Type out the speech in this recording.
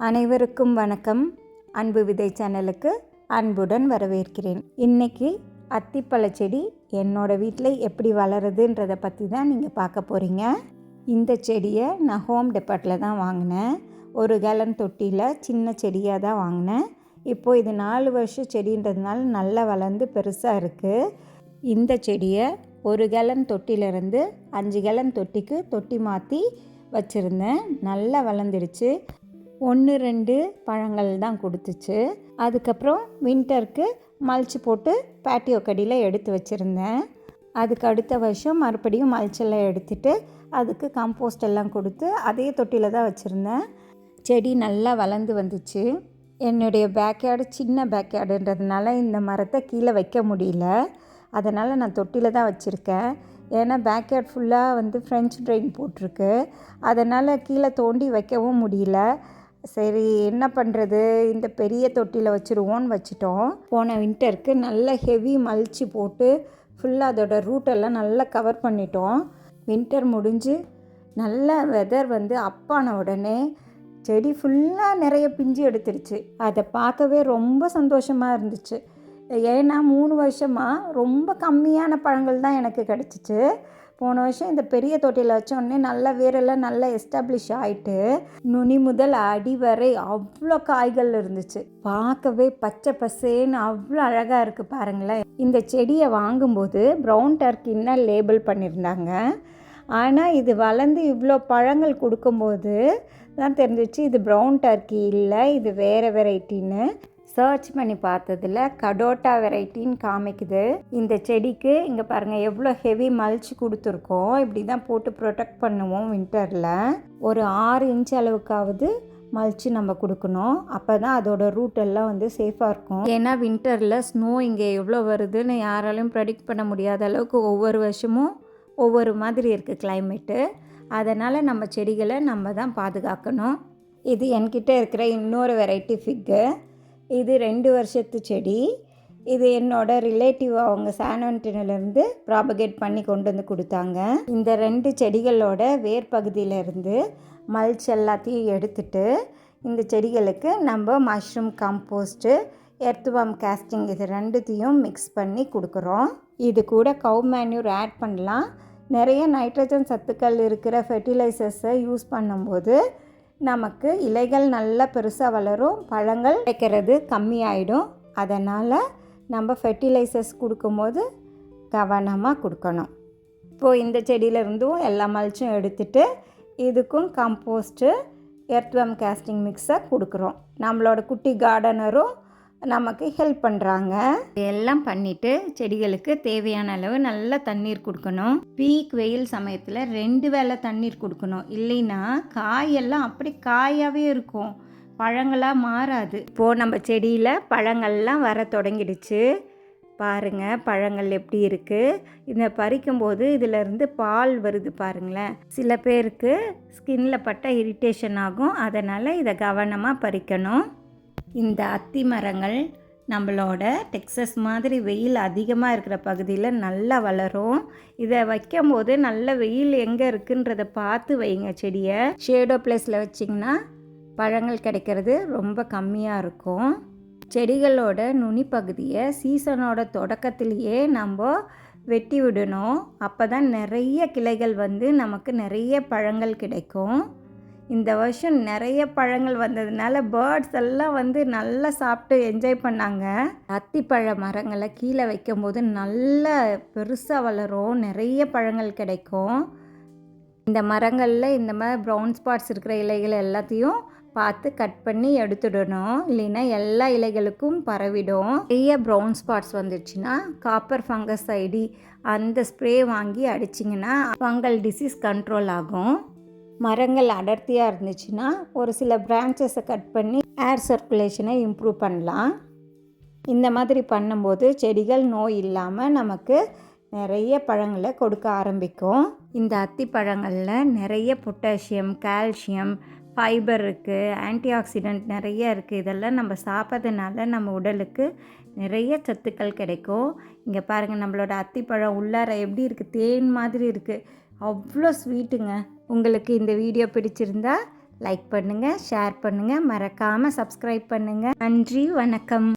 அனைவருக்கும் வணக்கம். அன்பு விதை சேனலுக்கு அன்புடன் வரவேற்கிறேன். இன்றைக்கி அத்திப்பழ செடி என்னோடய வீட்டில் எப்படி வளருதுன்றதை பற்றி தான் நீங்கள் பார்க்க போகிறீங்க. இந்த செடியை நான் ஹோம் டெபார்ட்டில் தான் வாங்கினேன். ஒரு கேலன் தொட்டியில் சின்ன செடியாக தான் வாங்கினேன். இப்போது இது 4 வருஷ செடின்றதுனால நல்லா வளர்ந்து பெருசாக இருக்குது. இந்த செடியை 1 கேலன் தொட்டியிலேருந்து 5 கேலன் தொட்டிக்கு தொட்டி மாற்றி வச்சுருந்தேன். நல்லா வளர்ந்துடுச்சு. 1-2 பழங்கள் தான் கொடுத்துச்சு. அதுக்கப்புறம் வின்டருக்கு மல்ச்சு போட்டு பேட்டியோ கடியில் எடுத்து வச்சுருந்தேன். அதுக்கு அடுத்த வருஷம் மறுபடியும் மல்ச்செல்லாம் எடுத்துகிட்டு அதுக்கு கம்போஸ்ட் எல்லாம் கொடுத்து அதே தொட்டியில் தான் வச்சுருந்தேன். செடி நல்லா வளர்ந்து வந்துச்சு. என்னுடைய பேக்யார்டு சின்ன பேக்யார்டுன்றதுனால இந்த மரத்தை கீழே வைக்க முடியல. அதனால் நான் தொட்டியில் தான் வச்சுருக்கேன். ஏன்னா பேக்யார்ட் ஃபுல்லாக ஃப்ரெஞ்ச் ட்ரெயின் போட்டிருக்கு. அதனால் கீழே தோண்டி வைக்கவும் முடியல. சரி என்ன பண்ணுறது, இந்த பெரிய தொட்டியில் வச்சுருவோன்னு வச்சுட்டோம். போன வின்டருக்கு நல்ல ஹெவி மல்ச்சு போட்டு ஃபுல்லாக அதோட ரூட்டெல்லாம் நல்லா கவர் பண்ணிட்டோம். வின்டர் முடிஞ்சு நல்ல வெதர் அப்பான உடனே செடி ஃபுல்லாக நிறைய பிஞ்சு எடுத்துருச்சு. அதை பார்க்கவே ரொம்ப சந்தோஷமாக இருந்துச்சு. ஏன்னா 3 வருஷமாக ரொம்ப கம்மியான பழங்கள் தான் எனக்கு கிடச்சிச்சு. போன வருஷம் இந்த பெரிய தொட்டியில் வச்சோடனே நல்லா வேரெல்லாம் நல்லா எஸ்டாப்ளிஷ் ஆகிட்டு நுனி முதல் அடி வரை அவ்வளோ காய்கள் இருந்துச்சு. பார்க்கவே பச்சை பசேன்னு அவ்வளோ அழகாக இருக்குது பாருங்களேன். இந்த செடியை வாங்கும்போது ப்ரௌன் டர்க்கின்னு லேபிள் பண்ணியிருந்தாங்க. ஆனால் இது வளர்ந்து இவ்வளோ பழங்கள் கொடுக்கும்போது தான் தெரிஞ்சிச்சு இது ப்ரௌன் டர்க்கி இல்லை, இது வேறு வெரைட்டின்னு. சர்ச் பண்ணி பார்த்ததில் கடோட்டா வெரைட்டின்னு காமிக்குது. இந்த செடிக்கு இங்கே பாருங்கள் எவ்வளோ ஹெவி மல்ச்சு கொடுத்துருக்கோம். இப்படி தான் போட்டு ப்ரொடெக்ட் பண்ணுவோம் வின்டரில். ஒரு 6 இன்ச் அளவுக்காவது மல்ச்சு நம்ம கொடுக்கணும். அப்போ தான் அதோட ரூட்டெல்லாம் சேஃபாக இருக்கும். ஏன்னா வின்டரில் ஸ்னோ இங்கே எவ்வளோ வருதுன்னு யாராலையும் ப்ரெடிக்ட் பண்ண முடியாத அளவுக்கு ஒவ்வொரு வருஷமும் ஒவ்வொரு மாதிரி இருக்குது கிளைமேட்டு. அதனால் நம்ம செடிகளை நம்ம தான் பாதுகாக்கணும். இது என்கிட்ட இருக்கிற இன்னொரு வெரைட்டி ஃபிக்கு. இது 2 வருஷத்து செடி. இது என்னோட ரிலேட்டிவ் அவங்க சானோன்டினிலேருந்து ப்ராபகேட் பண்ணி கொண்டு வந்து கொடுத்தாங்க. இந்த 2 செடிகளோட வேர் பகுதியிலேருந்து மல்ச் எல்லாத்தையும் எடுத்துட்டு இந்த செடிகளுக்கு நம்ம மஷ்ரூம் கம்போஸ்ட்டு, எர்த்வார்ம் காஸ்டிங் இது 2த்தையும் மிக்ஸ் பண்ணி கொடுக்குறோம். இது கூட கவ் மேன்யூர் ஆட் பண்ணலாம். நிறைய நைட்ரஜன் சத்துக்கள் இருக்கிற ஃபெர்டிலைசர்ஸை யூஸ் பண்ணும்போது நமக்கு இலைகள் நல்லா பெருசாக வளரும், பழங்கள் கிடைக்கிறது கம்மியாயிடும். அதனால் நம்ம ஃபெர்டிலைசர்ஸ் கொடுக்கும்போது கவனமாக கொடுக்கணும். இப்போது இந்த செடியிலேருந்தும் எல்லா மல்ச்சும் எடுத்துகிட்டு இதுக்கும் கம்போஸ்ட்டு, எர்த்வார்ம் காஸ்டிங் மிக்ஸை கொடுக்குறோம். நம்மளோட குட்டி கார்டனரும் நமக்கு ஹெல்ப் பண்ணுறாங்க. எல்லாம் பண்ணிவிட்டு செடிகளுக்கு தேவையான அளவு நல்ல தண்ணீர் கொடுக்கணும். பீக் வெயில் சமயத்தில் 2 வேளை தண்ணீர் கொடுக்கணும். இல்லைன்னா காயெல்லாம் அப்படி காயாகவே இருக்கும், பழங்களாக மாறாது. இப்போது நம்ம செடியில் பழங்கள்லாம் வர தொடங்கிடுச்சு. பாருங்கள் பழங்கள் எப்படி இருக்குது. இதை பறிக்கும்போது இதிலேருந்து பால் வருது பாருங்களேன். சில பேருக்கு ஸ்கின்ல பட்ட இரிட்டேஷன் ஆகும். அதனால் இதை கவனமாக பறிக்கணும். இந்த அத்தி மரங்கள் நம்மளோட டெக்ஸஸ் மாதிரி வெயில் அதிகமாக இருக்கிற பகுதியில் நல்லா வளரும். இதை வைக்கும்போது நல்ல வெயில் எங்கே இருக்குன்றதை பார்த்து வைங்க. செடியை ஷேடோ பிளேஸில் வச்சிங்கன்னா பழங்கள் கிடைக்கிறது ரொம்ப கம்மியாக இருக்கும். செடிகளோட நுனி பகுதியை சீசனோட தொடக்கத்திலேயே நம்ம வெட்டி விடணும். அப்போ தான் நிறைய கிளைகள் நமக்கு நிறைய பழங்கள் கிடைக்கும். இந்த வருஷம் நிறைய பழங்கள் வந்ததுனால பேர்ட்ஸ் எல்லாம் நல்லா சாப்பிட்டு என்ஜாய் பண்ணாங்க. அத்திப்பழ மரங்களை கீழே வைக்கும்போது நல்லா பெருசாக வளரும், நிறைய பழங்கள் கிடைக்கும். இந்த மரங்களில் இந்த மாதிரி ப்ரௌன் ஸ்பாட்ஸ் இருக்கிற இலைகள் எல்லாத்தையும் பார்த்து கட் பண்ணி எடுத்துடணும். இல்லைன்னா எல்லா இலைகளுக்கும் பரவிடும். நிறைய ப்ரௌன் ஸ்பாட்ஸ் வந்துடுச்சுன்னா காப்பர் ஃபங்கசைடி அந்த ஸ்ப்ரே வாங்கி அடிச்சிங்கன்னா ஃபங்கல் டிசீஸ் கண்ட்ரோல் ஆகும். மரங்கள் அடர்த்தியாக இருந்துச்சுன்னா ஒரு சில பிரான்ச்சஸை கட் பண்ணி ஏர் சர்க்குலேஷனை இம்ப்ரூவ் பண்ணலாம். இந்த மாதிரி பண்ணும்போது செடிகள் நோய் இல்லாமல் நமக்கு நிறைய பழங்களை கொடுக்க ஆரம்பிக்கும். இந்த அத்தி பழங்களில் நிறைய பொட்டாசியம், கால்சியம், ஃபைபர் இருக்குது, ஆன்டி ஆக்சிடென்ட் நிறைய இருக்குது. இதெல்லாம் நம்ம சாப்பிட்றதுனால நம்ம உடலுக்கு நிறைய சத்துக்கள் கிடைக்கும். இங்கே பாருங்கள் நம்மளோட அத்திப்பழம் உள்ளார எப்படி இருக்குது, தேன் மாதிரி இருக்குது, அவ்வளோ ஸ்வீட்டுங்க. உங்களுக்கு இந்த வீடியோ பிடிச்சிருந்தா லைக் பண்ணுங்கள், ஷேர் பண்ணுங்கள், மறக்காமல் சப்ஸ்கிரைப் பண்ணுங்கள். நன்றி, வணக்கம்.